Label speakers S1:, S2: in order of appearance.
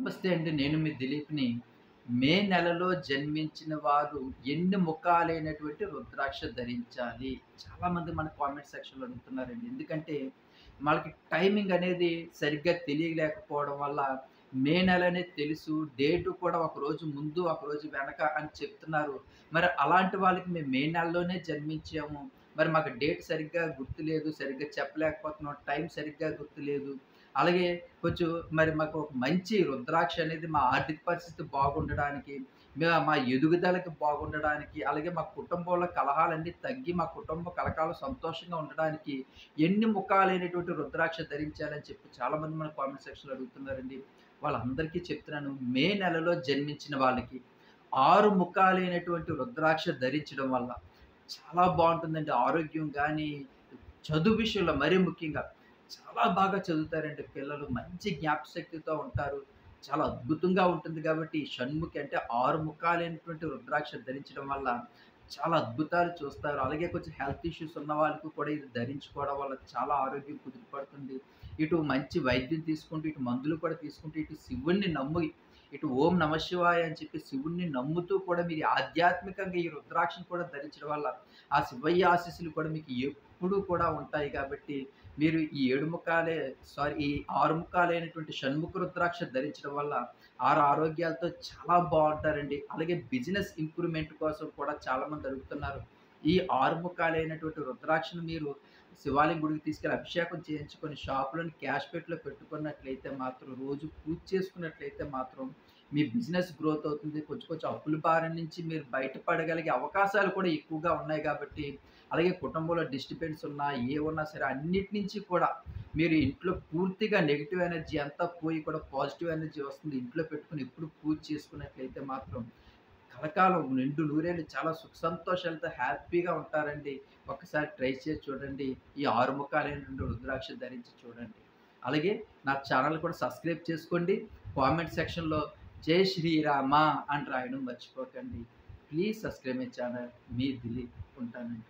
S1: నమస్తే అండి. నేను మీ దిలీప్‌ని. మే నెలలో జన్మించిన వారు ఎన్ని ముఖాలైనటువంటి రుద్రాక్ష ధరించాలి? చాలామంది మన కామెంట్ సెక్షన్‌లో అడుగుతున్నారండి. ఎందుకంటే మనకి టైమింగ్ అనేది సరిగ్గా తెలియలేకపోవడం వల్ల మే నెల అనేది తెలుసు. డేటు కూడా ఒకరోజు ముందు, ఒకరోజు వెనక అని చెప్తున్నారు. మరి అలాంటి వాళ్ళకి మేము మే నెలలోనే జన్మించాము. మరి మాకు డేట్ సరిగ్గా గుర్తులేదు. సరిగ్గా చెప్పలేకపోతున్నాం. టైం సరిగ్గా గుర్తులేదు. అలాగే కొంచెం మరి మాకు ఒక మంచి రుద్రాక్ష అనేది మా ఆర్థిక పరిస్థితి బాగుండడానికి, మా ఎదుగుదలకి బాగుండడానికి, అలాగే మా కుటుంబంలో కలహాలన్నీ తగ్గి మా కుటుంబం కలకాలం సంతోషంగా ఉండడానికి ఎన్ని ముఖాలైనటువంటి రుద్రాక్ష ధరించాలని చెప్పి చాలామంది మన కామెంట్ సెక్షన్‌లో అడుగుతున్నారండి. వాళ్ళందరికీ చెప్తున్నాను. మే నెలలో జన్మించిన వాళ్ళకి 6 ముఖాలైనటువంటి రుద్రాక్ష ధరించడం వల్ల చాలా బావుంటుందండి. ఆరోగ్యం గానీ, చదువు విషయంలో మరీ ముఖ్యంగా చాలా బాగా చదువుతారండి పిల్లలు. మంచి జ్ఞాపకశక్తితో ఉంటారు. చాలా అద్భుతంగా ఉంటుంది కాబట్టి, ఈ షణ్ముఖి అంటే 6 ముఖాలైనటువంటి రుద్రాక్ష ధరించడం వల్ల చాలా అద్భుతాలు చూస్తారు. అలాగే కొంచెం హెల్త్ ఇష్యూస్ ఉన్న వాళ్ళకి కూడా ఇది ధరించుకోవడం వల్ల చాలా ఆరోగ్యం కుదుటపడుతుంది. ఇటు మంచి వైద్యం తీసుకుంటూ, ఇటు మందులు కూడా తీసుకుంటూ, ఇటు శివుడిని నమ్మి, ఇటు ఓం నమఃశివాయ అని చెప్పి శివుడిని నమ్ముతూ కూడా మీరు ఆధ్యాత్మికంగా ఈ రుద్రాక్షను కూడా ధరించడం వల్ల, ఆ శివయ్య ఆశీస్సులు కూడా మీకు ఎప్పుడూ కూడా ఉంటాయి కాబట్టి మీరు ఈ 7 ముఖాలే ఈ 6 ముఖాలైనటువంటి షణ్ముఖ రుద్రాక్ష ధరించడం వల్ల 6 ఆరోగ్యాలతో చాలా బావుంటారండి. అలాగే బిజినెస్ ఇంప్రూవ్‌మెంట్ కోసం కూడా చాలామంది అడుగుతున్నారు. ఈ 6 ముఖాలైనటువంటి రుద్రాక్షను మీరు శివాలయం గుడికి తీసుకెళ్ళి అభిషేకం చేయించుకొని షాప్‌లోని క్యాష్ పెట్‌లో పెట్టుకున్నట్లయితే మాత్రం, రోజు పూజ చేసుకున్నట్లయితే మాత్రం మీ బిజినెస్ గ్రోత్ అవుతుంది. కొంచెం కొంచెం అప్పుల భారం నుంచి మీరు బయటపడగలిగే అవకాశాలు కూడా ఎక్కువగా ఉన్నాయి కాబట్టి, అలాగే కుటుంబంలో డిస్టర్బెన్స్ ఉన్నా, ఏవున్నా సరే అన్నిటి నుంచి కూడా మీరు ఇంట్లో పూర్తిగా నెగెటివ్ ఎనర్జీ అంతా పోయి కూడా పాజిటివ్ ఎనర్జీ వస్తుంది. ఇంట్లో పెట్టుకొని ఎప్పుడు పూజ చేసుకున్నట్లయితే మాత్రం కలకాలం నిండు నూరేళ్ళు చాలా సుఖ సంతోషాలతో హ్యాపీగా ఉంటారండి. ఒక్కసారి ట్రై చేసి చూడండి. ఈ 6 ముఖాలైనటువంటి రుద్రాక్ష ధరించి చూడండి. అలాగే నా ఛానల్ కూడా సబ్స్క్రైబ్ చేసుకోండి. కామెంట్ సెక్షన్‌లో జై శ్రీరామ అని రాయడం మర్చిపోకండి. Please subscribe my channel. మీ దిలీప్ ఉంటానండి.